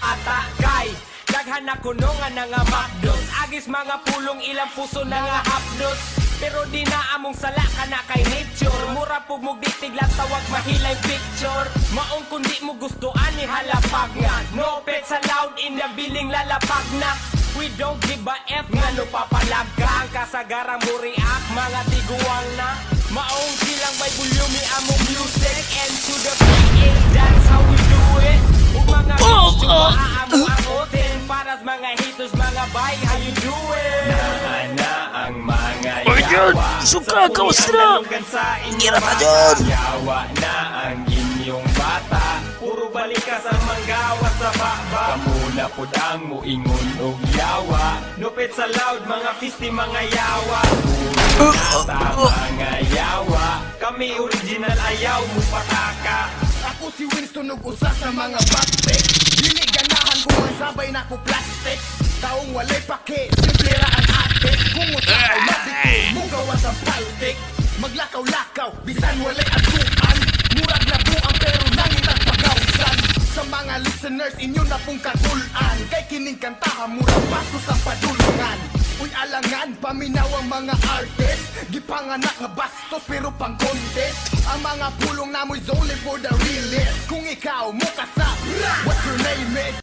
atakay daghan na kuno nga nga makdos agis mga pulong ilang puso na nga hapdos pero di na among sala ka na kay nature mura po mo ditiglat tawag mahilay picture maong kundi mo gustuan ni halapag nga no pet sa loud in the billing lalapag na we don't give a F nga no papalag ka ang kasagarang mo react mga tiguang na maong silang may volume among music and to the beat that's how we do it ug mga hits yung maaamo ang otin para sa mga hitos mga bay how you do it na ang mga yawa suka ka usra. Gira pa dyan. yawa na ang inyong bata puro balik ka sa manggawa sa baba kamuna pud ang muingon og yawa nupit sa loud mga fisti mga yawa puro sa mga yawa kami original ayaw mo pataka Ako si Winston ug usa sa mga backpack Dili ganahan kung masabay na ko plastic Taong walay pake, simple ra ang ate Kung usakay madikil, mugawa sa paltik Maglakaw-lakaw, bisan walay atuan Murag na buang pero nangit ang pagawsan Sa mga listeners, inyo na pong katulan Kay kining kantaha, murag baso sa padulungan Uy alangan, paminaw ang mga artist Gipanganak nga bastos pero pang contest Ang mga pulong namoy's only for the realest Kung ikaw mo kasap, what your name is